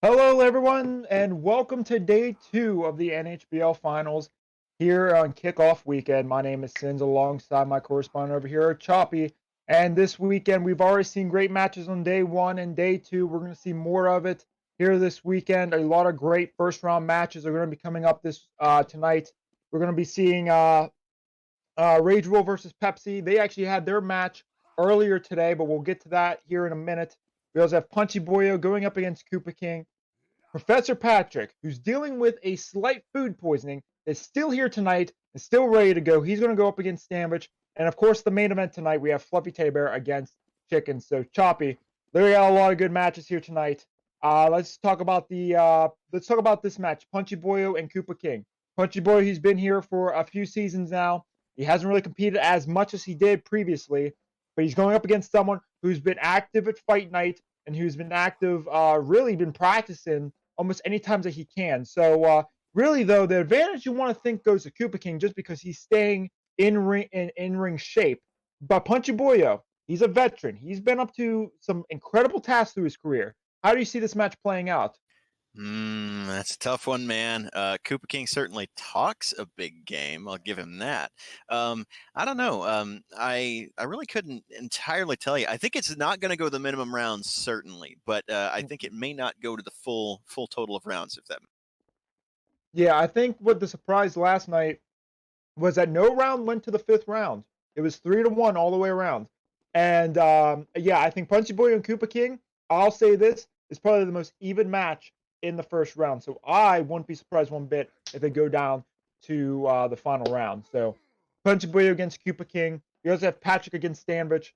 Hello, everyone, and welcome to day two of the NHBL Finals here on kickoff weekend. My name is Sins, alongside my correspondent over here, Choppy. And this weekend, we've already seen great matches on day one and day two. We're going to see more of it here this weekend. A lot of great first round matches are going to be coming up this tonight. We're going to be seeing Rage Roll versus Pepsi. They actually had their match earlier today, but we'll get to that here in a minute. We also have Punchy Boyo going up against Koopa King. Professor Patrick, who's dealing with a slight food poisoning, is still here tonight, is still ready to go. He's going to go up against Stanwich. And of course, the main event tonight, we have Fluffy Teddy Bear against Chicken. So Choppy, there got a lot of good matches here tonight. Let's talk about this match, Punchy Boyo and Koopa King. Punchy Boyo, he's been here for a few seasons now. He hasn't really competed as much as he did previously, but he's going up against someone who's been active at Fight Night and who's been active, really been practicing almost any times that he can. So really, though, the advantage you want to think goes to Koopa King just because he's staying in ring shape. But Punchy Boyo, he's a veteran. He's been up to some incredible tasks through his career. How do you see this match playing out? That's a tough one, man. Koopa King certainly talks a big game. I'll give him that. I don't know. I really couldn't entirely tell you. I think it's not going to go the minimum rounds, certainly, but I think it may not go to the full total of rounds. If that. Yeah, I think what the surprise last night was that no round went to the fifth round. It was 3-1 all the way around. And yeah, I think Punchy Boy and Koopa King, I'll say this, is probably the most even match in the first round. So I wouldn't be surprised one bit if they go down to the final round. So Punchy Boy against Koopa King. We also have Patrick against Stanwich.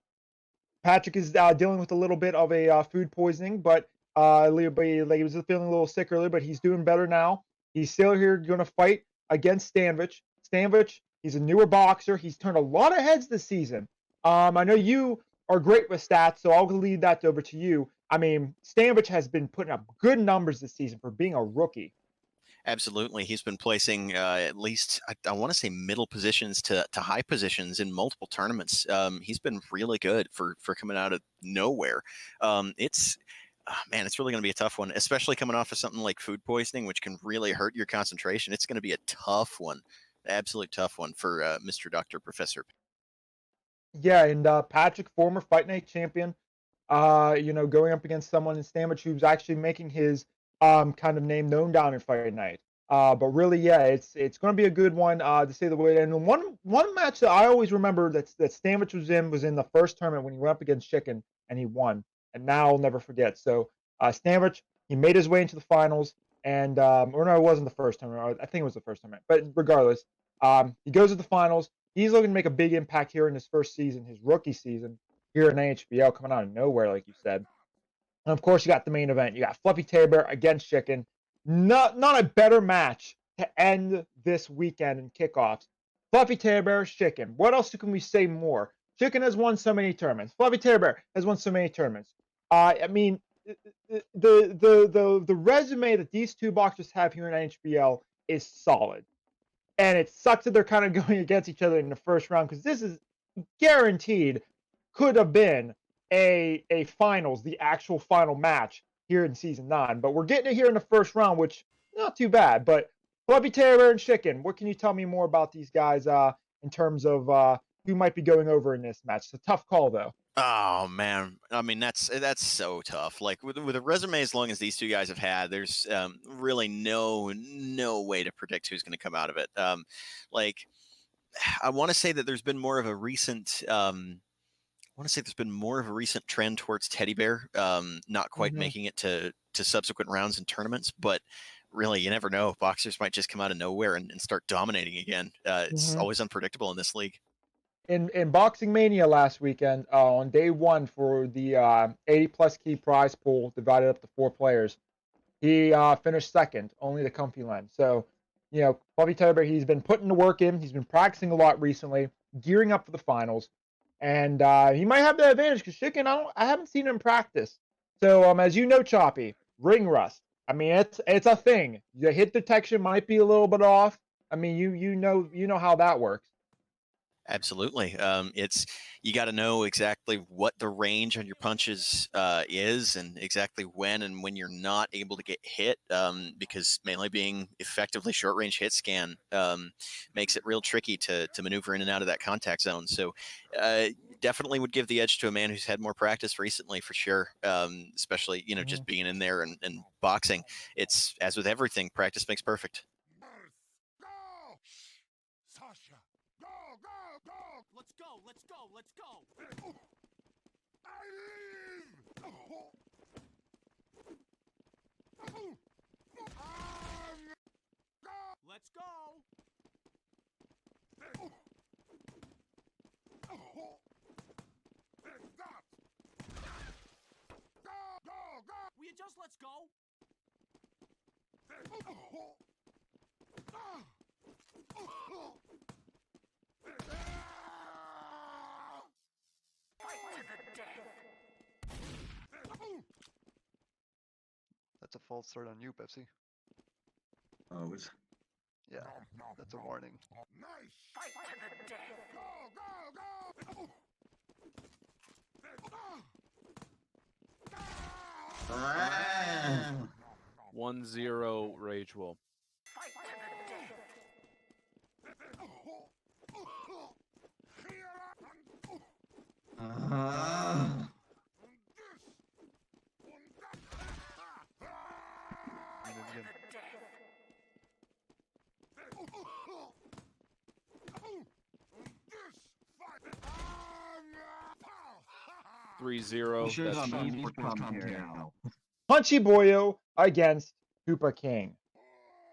Patrick is dealing with a little bit of a food poisoning, but he was feeling a little sick earlier, but he's doing better now. He's still here going to fight against Stanwich. Stanwich, he's a newer boxer. He's turned a lot of heads this season. I know you are great with stats, so I'll lead that over to you. I mean, Stanwich has been putting up good numbers this season for being a rookie. Absolutely. He's been placing at least, I want to say, middle positions to high positions in multiple tournaments. He's been really good for coming out of nowhere. It's man, it's really going to be a tough one, especially coming off of something like food poisoning, which can really hurt your concentration. It's going to be a tough one, absolute tough one for Mr. Doctor Professor. Yeah, and Patrick, former Fight Night champion, going up against someone in Stanwich who's actually making his kind of name known down in Fight Night. But really, yeah, it's going to be a good one to say the way. And one match that I always remember that Stanwich was in the first tournament when he went up against Chicken and he won. And now I'll never forget. So Stanwich, he made his way into the finals, and or no, it wasn't the first tournament. I think it was the first tournament. But regardless, he goes to the finals. He's looking to make a big impact here in his first season, his rookie season here in NHBL, coming out of nowhere, like you said. And of course, you got the main event. You got Fluffy Tabor against Chicken. Not a better match to end this weekend in kickoffs. Fluffy Tabor, Chicken. What else can we say more? Chicken has won so many tournaments. Fluffy Tabor has won so many tournaments. I mean, the resume that these two boxers have here in NHBL is solid, and it sucks that they're kind of going against each other in the first round because this is guaranteed could have been a finals, the actual final match here in season 9. But we're getting it here in the first round, which not too bad. But Fluffy Terror and Chicken, what can you tell me more about these guys in terms of who might be going over in this match? It's a tough call though. Oh man, I mean that's so tough. Like with a resume as long as these two guys have had, there's really no way to predict who's going to come out of it. Like I want to say that there's been more of a recent. I want to say there's been more of a recent trend towards Teddy Bear not quite Mm-hmm. making it to subsequent rounds and tournaments, but really you never know. Boxers might just come out of nowhere and start dominating again. It's Mm-hmm. always unpredictable in this league. In Boxing Mania last weekend, on day one for the 80 plus key prize pool divided up to 4 players, he finished second, only the Comfy Len. So, Bobby Tuber, he's been putting the work in. He's been practicing a lot recently, gearing up for the finals, and he might have the advantage because Chicken, I haven't seen him practice. So, as you know, Choppy, ring rust. I mean, it's a thing. The hit detection might be a little bit off. I mean, you know how that works. Absolutely. You got to know exactly what the range on your punches is, and exactly when you're not able to get hit, because mainly being effectively short range hit scan makes it real tricky to maneuver in and out of that contact zone. So uh, definitely would give the edge to a man who's had more practice recently, for sure. Especially just being in there and boxing. It's, as with everything, practice makes perfect. Sasha, go, go, go! Let's go, let's go, let's go! I leave! Let's go! Will you just let's go? That's a false start on you, Pepsi. Oh, it's Yeah, that's a warning. Nice! Fight to the death! Go, go, go! ah. 1-0 Rage Wolf. Fight to the death! Ah. And then again, 3-0. You should That's have me for commentary now. Punchy Boyo against Koopa King.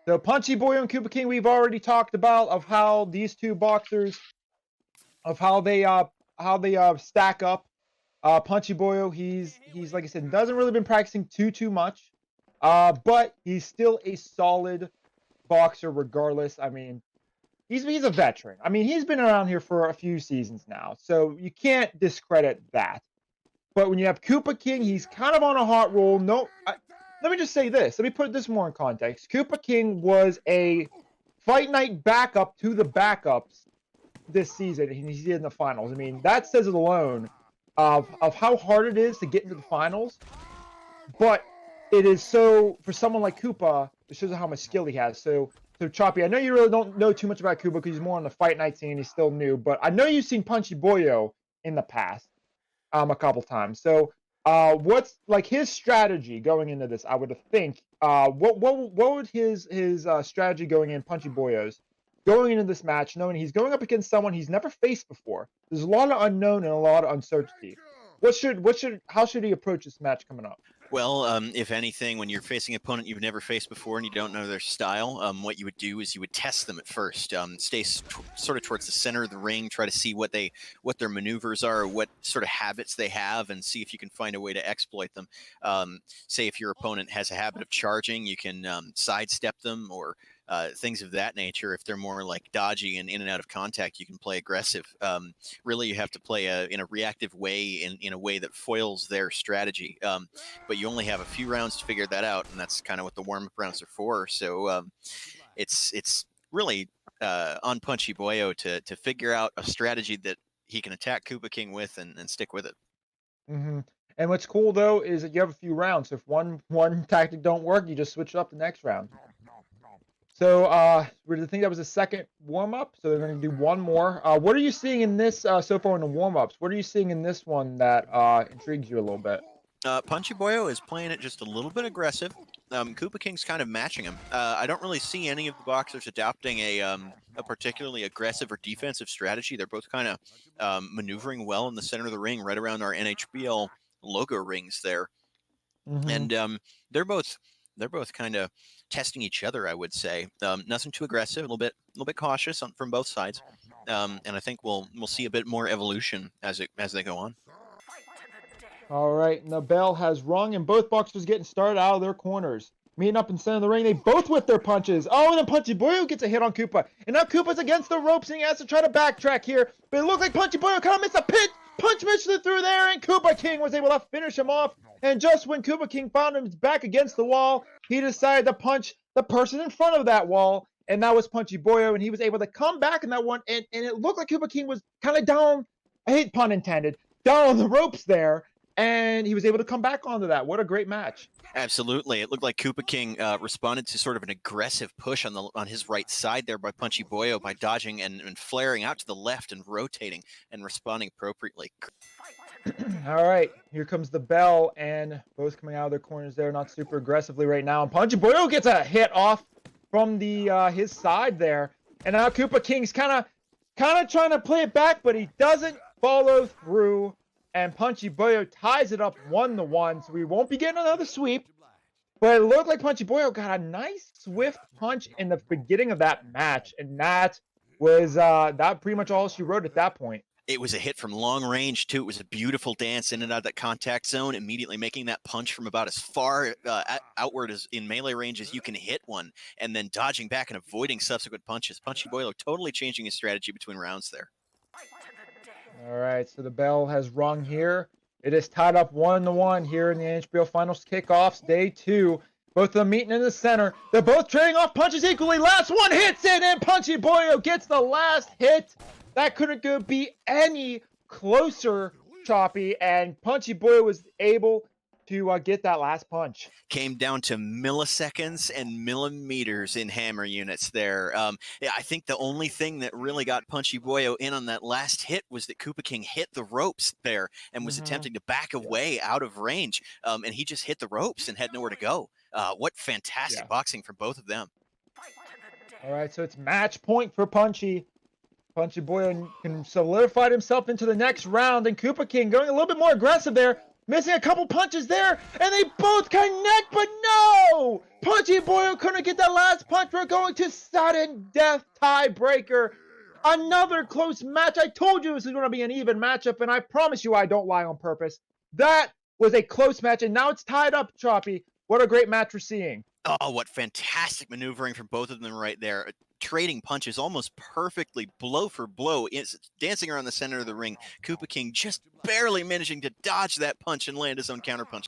So Punchy Boyo and Koopa King, we've already talked about of how these two boxers, of how they stack up. Punchy Boyo, he's like I said, doesn't really been practicing too much, but he's still a solid boxer regardless. I mean, he's a veteran. I mean, he's been around here for a few seasons now, so you can't discredit that. But when you have Koopa King, he's kind of on a hot roll. Let me just say this. Let me put this more in context. Koopa King was a fight night backup to the backups this season, and he's in the finals. I mean, that says it alone of how hard it is to get into the finals. But it is so, for someone like Koopa, it shows how much skill he has. So Choppy, I know you really don't know too much about Koopa because he's more on the fight night scene. He's still new, but I know you've seen Punchy Boyo in the past, a couple times. So, what's like his strategy going into this? I would think. What would his strategy going in Punchy Boyo's going into this match, knowing he's going up against someone he's never faced before? There's a lot of unknown and a lot of uncertainty. How should he approach this match coming up? Well, if anything, when you're facing an opponent you've never faced before and you don't know their style, what you would do is you would test them at first. Stay sort of towards the center of the ring, try to see what their maneuvers are, what sort of habits they have, and see if you can find a way to exploit them. Say if your opponent has a habit of charging, you can sidestep them or things of that nature. If they're more like dodgy and in and out of contact, you can play aggressive. Really, you have to play in a reactive way, in a way that foils their strategy. But you only have a few rounds to figure that out, and that's kind of what the warm-up rounds are for. So it's really on Punchy Boyo to figure out a strategy that he can attack Koopa King with and stick with it. Mm-hmm. And what's cool though is that you have a few rounds. So if one tactic don't work, you just switch it up the next round. So we're to think that was the second warm up. So they're going to do one more. What are you seeing in this so far in the warm ups? What are you seeing in this one that intrigues you a little bit? Punchy Boyo is playing it just a little bit aggressive. Koopa King's kind of matching him. I don't really see any of the boxers adopting a particularly aggressive or defensive strategy. They're both kind of maneuvering well in the center of the ring, right around our NHBL logo rings there. Mm-hmm. And they're both kind of testing each other, I would say. Nothing too aggressive, a little bit cautious from both sides. And I think we'll see a bit more evolution as they go on. All right, and the bell has rung, and both boxers getting started out of their corners. Meeting up in center of the ring, they both whip their punches. Oh, and then Punchy Boyo gets a hit on Koopa. And now Koopa's against the ropes, and he has to try to backtrack here. But it looks like Punchy Boyo kind of missed a punch missed through there, and Koopa King was able to finish him off. And just when Koopa King found him back against the wall, he decided to punch the person in front of that wall. and that was Punchy Boyo, and he was able to come back in that one, and it looked like Koopa King was kind of down, I hate pun intended, down on the ropes there, and he was able to come back onto that. What a great match. Absolutely. It looked like Koopa King responded to sort of an aggressive push on his right side there by Punchy Boyo by dodging and flaring out to the left and rotating and responding appropriately. All right, here comes the bell, and both coming out of their corners there, not super aggressively right now. And Punchy Boyo gets a hit off from the his side there, and now Koopa King's kind of trying to play it back, but he doesn't follow through. And Punchy Boyo ties it up 1-1, so we won't be getting another sweep. But it looked like Punchy Boyo got a nice swift punch in the beginning of that match, and that was that pretty much all she wrote at that point. It was a hit from long range, too. It was a beautiful dance in and out of that contact zone, immediately making that punch from about as far outward as in melee range as you can hit one, and then dodging back and avoiding subsequent punches. Punchy Boyo totally changing his strategy between rounds there. All right, so the bell has rung here. It is tied up 1-1 here in the NHBL Finals kickoffs, day 2. Both of them meeting in the center. They're both trading off punches equally. Last one hits it, and Punchy Boyo gets the last hit. That couldn't go be any closer, Choppy, and Punchy Boyo was able to get that last punch. Came down to milliseconds and millimeters in hammer units there. Yeah, I think the only thing that really got Punchy Boyo in on that last hit was that Koopa King hit the ropes there and was attempting to back away out of range, and he just hit the ropes and had nowhere to go. What fantastic boxing from both of them. All right, so it's match point for Punchy. Punchy Boyo can solidify himself into the next round, and Koopa King going a little bit more aggressive there, missing a couple punches there, and they both connect, but no! Punchy Boyo couldn't get that last punch. We're going to sudden death tiebreaker. Another close match. I told you this was going to be an even matchup, and I promise you I don't lie on purpose. That was a close match, and now it's tied up, Choppy. What a great match we're seeing. Oh, what fantastic maneuvering from both of them right there. Trading punches almost perfectly, blow for blow, dancing around the center of the ring. Koopa King just barely managing to dodge that punch and land his own counterpunch.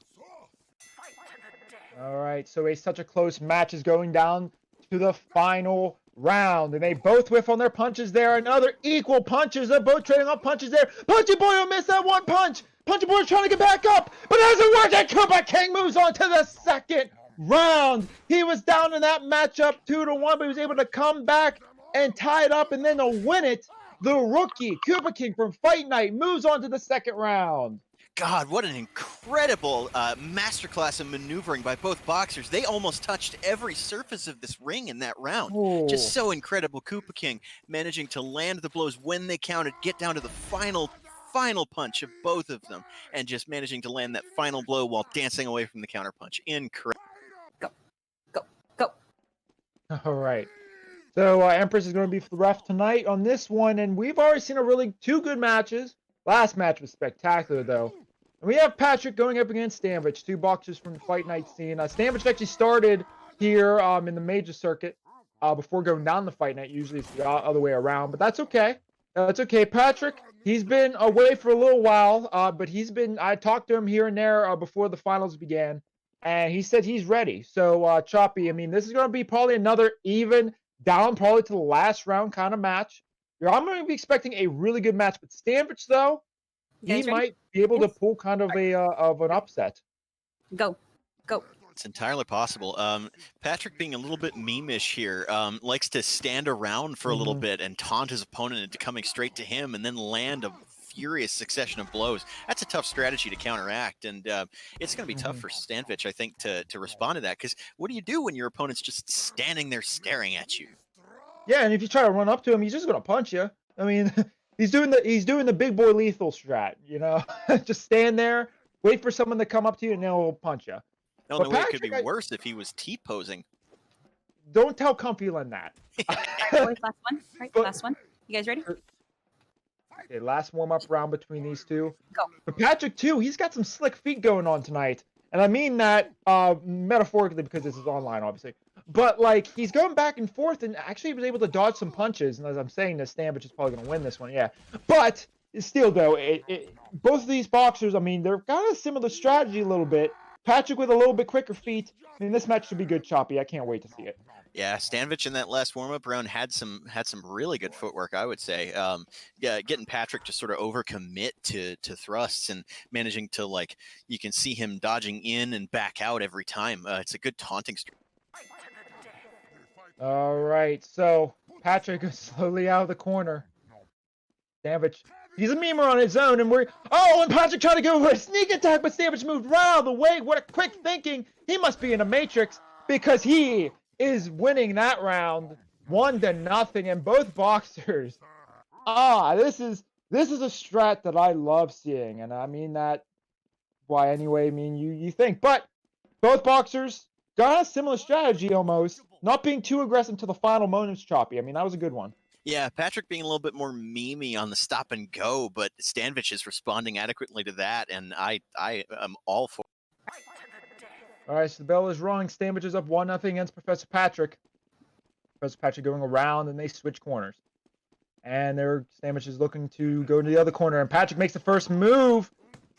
All right, so such a close match is going down to the final round, and they both whiff on their punches there. Another equal punches. They're both trading off punches there. Punchy Boyo missed that one punch. Punchy Boyo's trying to get back up, but it doesn't work, and Koopa King moves on to the second round. He was down in that matchup 2-1, but he was able to come back and tie it up, and then to win it, the rookie Koopa King from Fight Night moves on to the second round. God, what an incredible masterclass of maneuvering by both boxers. They almost touched every surface of this ring in that round. Ooh. Just so incredible. Koopa King managing to land the blows when they counted, get down to the final punch of both of them, and just managing to land that final blow while dancing away from the counterpunch. Incredible. Go. All right. So Empress is going to be the ref tonight on this one, and we've already seen two good matches. Last match was spectacular, though. And we have Patrick going up against Stanvich, two boxers from the Fight Night scene. Stanvich actually started here in the major circuit before going down the Fight Night. Usually it's the other way around, but that's okay. That's okay. Patrick, he's been away for a little while, but I talked to him here and there before the finals began, and he said he's ready. So, Choppy, I mean, this is going to be probably another even down probably to the last round kind of match. I'm going to be expecting a really good match, but Stanvich, though, he might be able to pull kind of an upset. Go. It's entirely possible. Patrick, being a little bit meme-ish here, likes to stand around for a little bit and taunt his opponent into coming straight to him and then land a furious succession of blows. That's a tough strategy to counteract, and it's going to be tough for Stanvich, I think, to respond to that, because what do you do when your opponent's just standing there staring at you? Yeah, and if you try to run up to him, he's just going to punch you. I mean, he's doing the big boy lethal strat, you know? Just stand there, wait for someone to come up to you, and then he'll punch you. The only way it could be worse if he was T-posing. Don't tell Comfyland that. Boys, last one. Right, last one. You guys ready? Okay, last warm-up round between these two. Go. But Patrick, too, he's got some slick feet going on tonight. And I mean that metaphorically because this is online, obviously. But, like, he's going back and forth, and actually he was able to dodge some punches. And as I'm saying, this Stanvich is probably going to win this one, yeah. But still, though, both of these boxers, I mean, they've got a similar strategy a little bit. Patrick with a little bit quicker feet. I mean, this match should be good, Choppy. I can't wait to see it. Yeah, Stanvich in that last warm-up round had some really good footwork, I would say. Yeah, getting Patrick to sort of overcommit to thrusts and managing to, like, you can see him dodging in and back out every time. It's a good taunting strategy. All right, so Patrick is slowly out of the corner. Stanvich, he's a memer on his own, and and Patrick tried to go for a sneak attack, but Stanvich moved right out of the way. What a quick thinking! He must be in a matrix because he is winning that round 1-0, and both boxers. This is a strat that I love seeing, and I mean that you think, but both boxers got a similar strategy almost, not being too aggressive to the final moments, Choppy. I mean, that was a good one. Yeah, Patrick being a little bit more memey on the stop and go, but Stanvich is responding adequately to that, and I am all for it. All right, so the bell is rung. Stanvich is up 1-0 against Professor Patrick. Professor Patrick going around, and they switch corners. And Stanvich is looking to go to the other corner, and Patrick makes the first move.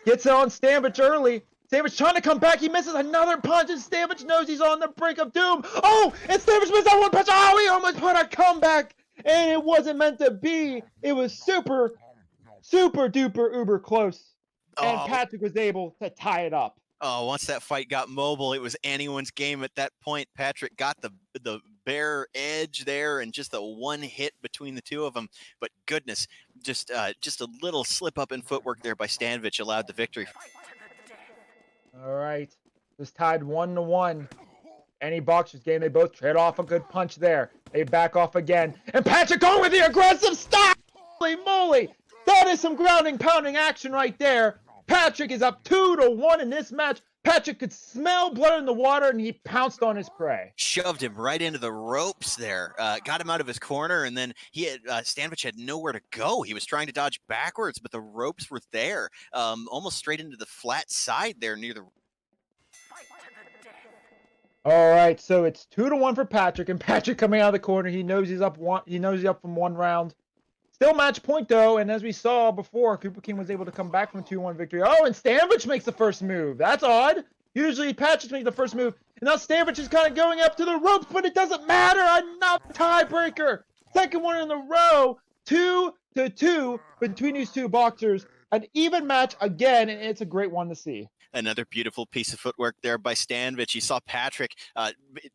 Gets it on Stanvich early. Stanvich trying to come back. He misses another punch, and Stanvich knows he's on the brink of doom. Oh, and Stanvich missed that one punch. Oh, he almost put a comeback. And it wasn't meant to be. It was super duper uber close. And Patrick was able to tie it up. Oh, once that fight got mobile, it was anyone's game at that point. Patrick got the bare edge there and just the one hit between the two of them. But goodness, just a little slip up in footwork there by Stanvich allowed the victory. All right. Just tied 1-1. Any boxer's game, they both trade off a good punch there. They back off again. And Patrick going with the aggressive stop! Holy moly! That is some grounding, pounding action right there. Patrick is up 2-1 in this match. Patrick could smell blood in the water, and he pounced on his prey. Shoved him right into the ropes there. Got him out of his corner, and then Stanvich had nowhere to go. He was trying to dodge backwards, but the ropes were there. Almost straight into the flat side there near the... All right, so it's 2-1 for Patrick, and Patrick coming out of the corner. He knows he's up from one round. Still match point though, and as we saw before, Cooper King was able to come back from a 2-1 victory. Oh, and Stanvich makes the first move. That's odd. Usually Patrick makes the first move, and now Stanvich is kind of going up to the ropes, but it doesn't matter. Another tiebreaker. Second one in a row. 2-2 between these two boxers. An even match again, and it's a great one to see. Another beautiful piece of footwork there by Stanvich. You saw Patrick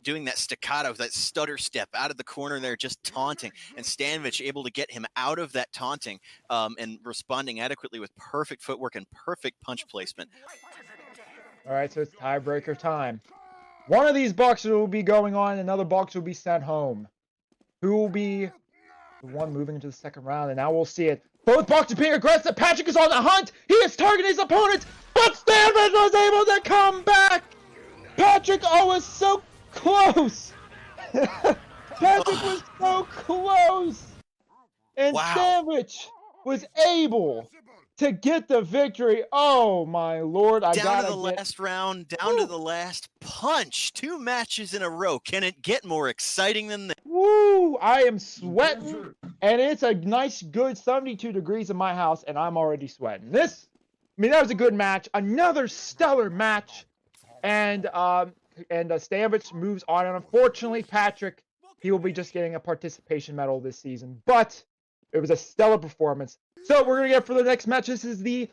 doing that staccato, that stutter step out of the corner there, just taunting. And Stanvich able to get him out of that taunting and responding adequately with perfect footwork and perfect punch placement. All right, so it's tiebreaker time. One of these boxers will be going on, another boxer will be sent home. Who will be the one moving into the second round? And now we'll see it. Both boxers being aggressive. Patrick is on the hunt. He is targeting his opponent, but Stanvich was able to come back. Patrick, was so close. Patrick was so close. And Wow. Stanvich was able to get the victory. Oh my Lord! Down to the last round, down to the last punch. 2 matches in a row. Can it get more exciting than this? Woo! I am sweating, and it's a nice, good 72 degrees in my house, and I'm already sweating. That was a good match. Another stellar match, and Stanvich moves on. And unfortunately, Patrick, he will be just getting a participation medal this season, but it was a stellar performance. So we're gonna get for the next match. This is the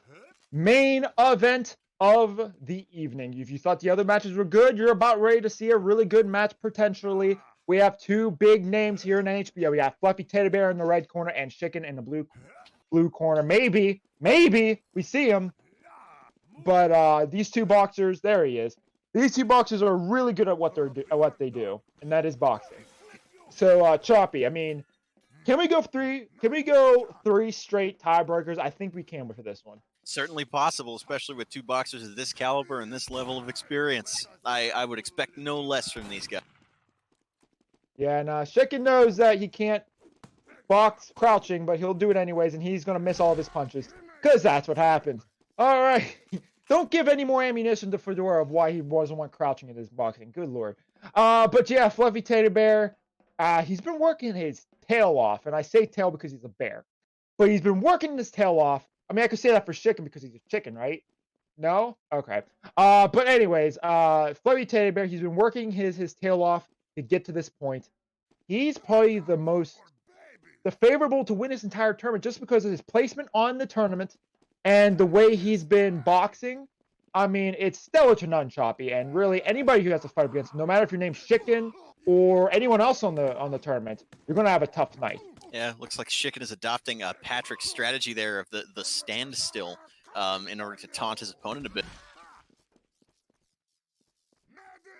main event of the evening. If you thought the other matches were good, you're about ready to see a really good match potentially. We have 2 big names here in NHBL. We have Fluffy Teddy Bear in the red corner and Chicken in the blue corner. Maybe we see him. But these 2 boxers, there he is. These 2 boxers are really good at what they do, and that is boxing. So Choppy, I mean, can we go 3 straight tiebreakers? I think we can for this one. Certainly possible, especially with 2 boxers of this caliber and this level of experience. I would expect no less from these guys. Yeah, and Chicken knows that he can't box crouching, but he'll do it anyways, and he's going to miss all of his punches, because that's what happens. All right. Don't give any more ammunition to Fedora of why he wasn't one crouching in his boxing. Good Lord. But yeah, Fluffy Teddy Bear, he's been working his tail off, and I say tail because he's a bear. But he's been working his tail off. I mean, I could say that for Chicken because he's a chicken, right? No? Okay. But anyways, Fluffy Teddy Bear, he's been working his tail off to get to this point. He's probably the favorable to win this entire tournament just because of his placement on the tournament and the way he's been boxing. I mean, it's stellar to none, Choppy, and really anybody who has to fight against, no matter if your name's Chicken or anyone else on the tournament, you're gonna have a tough night. Yeah, looks like Chicken is adopting Patrick's strategy there of the standstill in order to taunt his opponent a bit.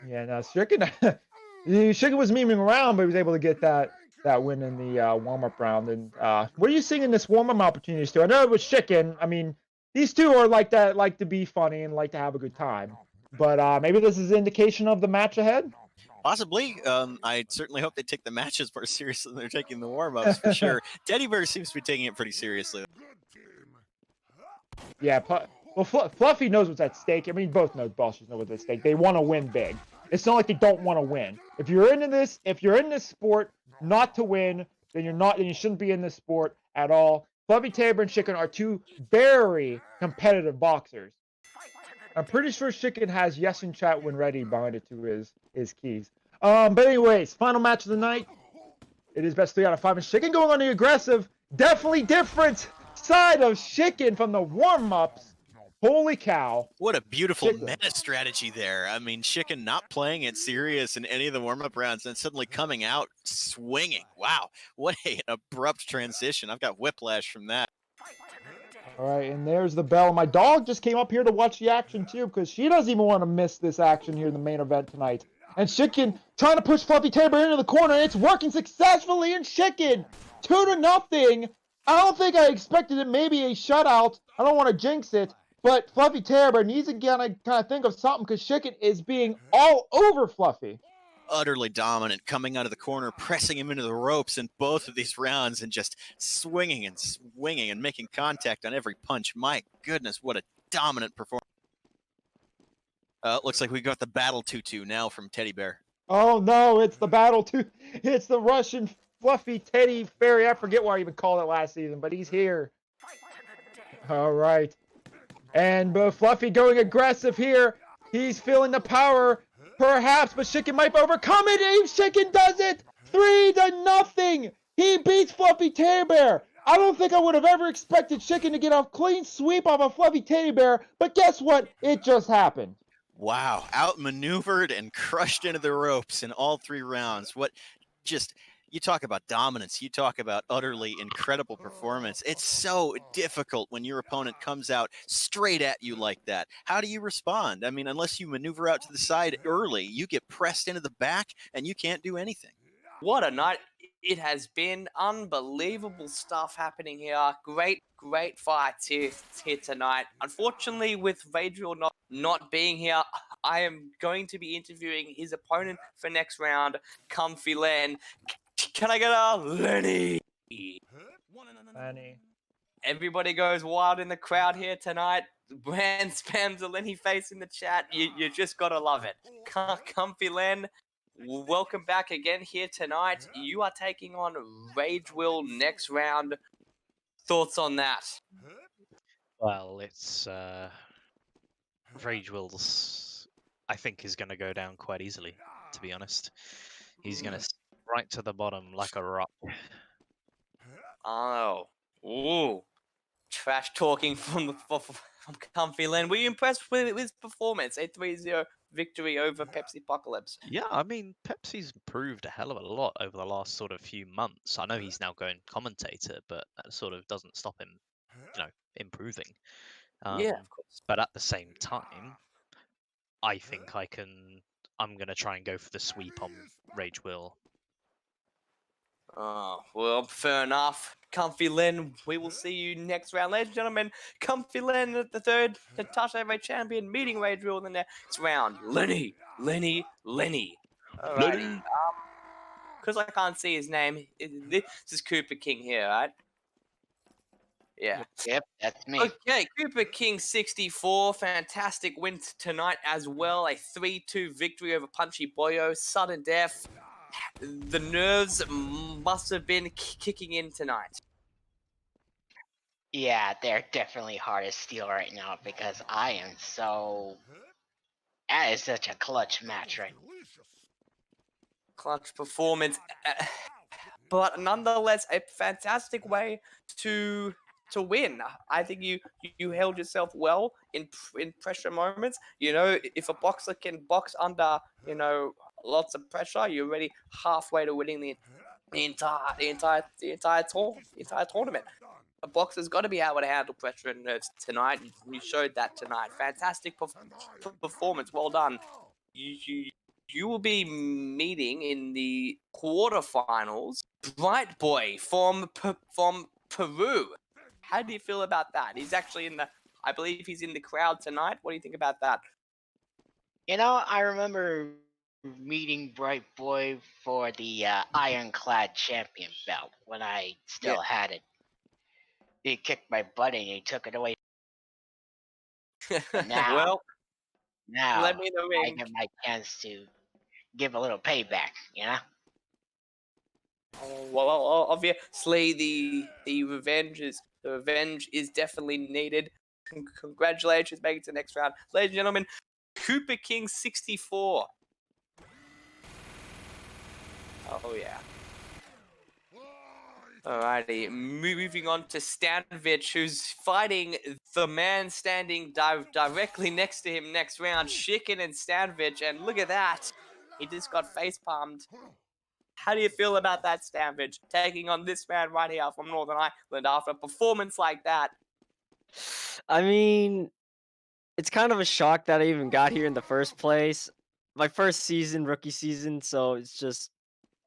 Yeah, no, Chicken, Chicken was memeing around, but he was able to get that win in the warm-up round. And what are you seeing in this warm-up opportunities too? I know it was Chicken. I mean, these two are like that, like to be funny and like to have a good time. But maybe this is an indication of the match ahead. Possibly. I certainly hope they take the matches more seriously than they're taking the warm-ups for sure. Teddy Bear seems to be taking it pretty seriously. Yeah, well, Fluffy knows what's at stake. I mean, both bosses know what's at stake. They want to win big. It's not like they don't want to win. If you're in this sport not to win, then you shouldn't be in this sport at all. Fluffy Tabor and Chicken are two very competitive boxers. I'm pretty sure Chicken has yes in chat when ready behind it to his keys. But anyways, final match of the night. It is best 3 out of 5. And Chicken going on the aggressive. Definitely different side of Chicken from the warm-ups. Holy cow. What a beautiful Chicken. meta strategy there. I mean, Chicken not playing it serious in any of the warm-up rounds and suddenly coming out swinging. Wow, what an abrupt transition. I've got whiplash from that. All right, and there's the bell. My dog just came up here to watch the action too because she doesn't even want to miss this action here in the main event tonight. And Chicken trying to push Fluffy Tabor into the corner. And it's working successfully. And Chicken 2-0. I don't think I expected it. Maybe a shutout. I don't want to jinx it. But Fluffy Tabor needs to kind of think of something because Chicken is being all over Fluffy. Utterly dominant, coming out of the corner, pressing him into the ropes in both of these rounds and just swinging and making contact on every punch. My goodness, what a dominant performance. Looks like we got the battle tutu now from Teddy Bear. Oh no, it's the battle it's the Russian Fluffy Teddy Fairy. I forget what I even called it last season, but he's here. All right. And Fluffy going aggressive here. He's feeling the power, perhaps, but Chicken might overcome it. And Chicken does it. 3-0. He beats Fluffy Teddy Bear. I don't think I would have ever expected Chicken to get a clean sweep off a Fluffy Teddy Bear, but guess what? It just happened. Wow, outmaneuvered and crushed into the ropes in all 3 rounds. You talk about dominance, you talk about utterly incredible performance. It's so difficult when your opponent comes out straight at you like that. How do you respond? I mean, unless you maneuver out to the side early, you get pressed into the back and you can't do anything. What a night it has been. Unbelievable stuff happening here. Great fights here tonight. Unfortunately, with Vadriel not being here, I am going to be interviewing his opponent for next round, Comfy Len. Can I get a Lenny? Lenny. Everybody goes wild in the crowd here tonight. Brand spams a Lenny face in the chat. You just gotta love it. Comfy Len, welcome back again here tonight. You are taking on Rage Will next round. Thoughts on that? Well, it's Rage Will's, I think, is going to go down quite easily, to be honest. He's going to right to the bottom like a rock. Oh, ooh, trash talking from Comfy Len. Were you impressed with his performance? A 3-0 victory over Pepsi Apocalypse. Yeah, I mean, Pepsi's improved a hell of a lot over the last sort of few months. I know he's now going commentator, but that sort of doesn't stop him, improving. Yeah, of course. But at the same time, I think I'm going to try and go for the sweep on Rage Will. Oh, well, fair enough. Comfy Len, we will see you next round. Ladies and gentlemen, Comfy Len, the third Natasha Heavyweight Champion, meeting Rage Will in the next round. Lenny. Alrighty. Because I can't see his name, this is Cooper King here, right? Yeah. Yep, that's me. Okay, Cooper King 64, fantastic win tonight as well. A 3-2 victory over Punchy Boyo, sudden death. The nerves must have been kicking in tonight. Yeah, they're definitely hard to steal right now because I am so. That is such a clutch match, right? Clutch performance, but nonetheless a fantastic way to win. I think you held yourself well in pressure moments. You know, if a boxer can box under lots of pressure, you're already halfway to winning the entire tournament. A boxer's got to be able to handle pressure and nerves tonight. You showed that tonight. Fantastic performance. Well done. You will be meeting in the quarterfinals Bright Boy from Peru. How do you feel about that? He's actually I believe he's in the crowd tonight. What do you think about that? You know, I remember meeting Bright Boy for the Ironclad Champion belt when I still had it. He kicked my butt and he took it away. Now, Well, now let me in the I ring. get my chance to give a little payback, you know? Well, obviously the revenge is definitely needed. Congratulations, making it to the next round, ladies and gentlemen. Cooper King 64. Oh yeah. Alrighty, moving on to Stanvich, who's fighting the man standing directly next to him next round, Chicken and Stanvich, and look at that, he just got face palmed. How do you feel about that, Stanvich, taking on this man right here from Northern Ireland after a performance like that? I mean, it's kind of a shock that I even got here in the first place. My first season, rookie season, so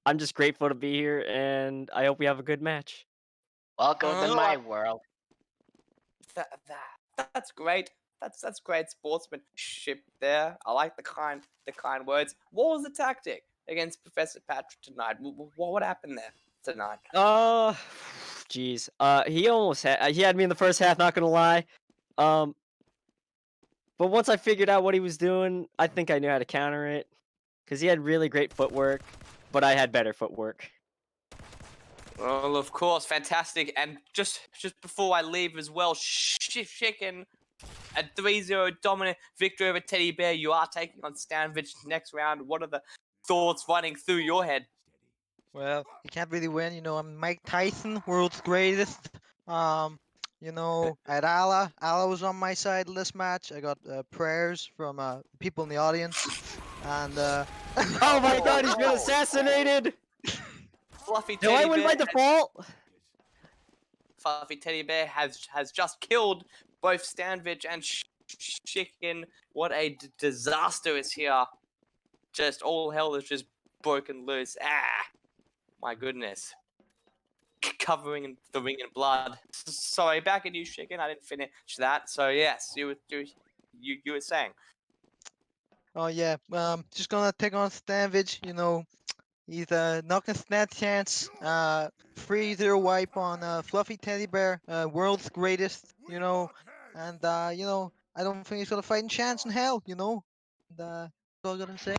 I'm just grateful to be here, and I hope we have a good match. Welcome to my world. That's great. That's great sportsmanship there. I like the kind words. What was the tactic against Professor Patrick tonight? What happened there tonight? Jeez. He had me in the first half, not gonna lie. But once I figured out what he was doing, I think I knew how to counter it. Because he had really great footwork, but I had better footwork. Well, of course, fantastic. And just before I leave as well, Chicken, a 3-0 dominant victory over Teddy Bear. You are taking on Stanvich next round. What are the thoughts running through your head? Well, you can't really win. You know, I'm Mike Tyson, world's greatest. You know, I had Allah. Allah was on my side in this match. I got prayers from people in the audience, and oh my God, he's been assassinated! Fluffy Do I Teddy win by Bear. default? Fluffy Teddy Bear has just killed both Stanvich and Chicken. What a disaster is here. Just all hell is just broken loose. My goodness. Covering the ring in blood. Sorry, back at you, Chicken. I didn't finish that. So yes, you were saying. oh yeah, just gonna take on Stanvich. You know, he's not gonna stand a chance. 3-0 wipe on Fluffy Teddy Bear, world's greatest. You know, and you know, I don't think he's got a fighting chance in hell. You know, and that's all I'm gonna say.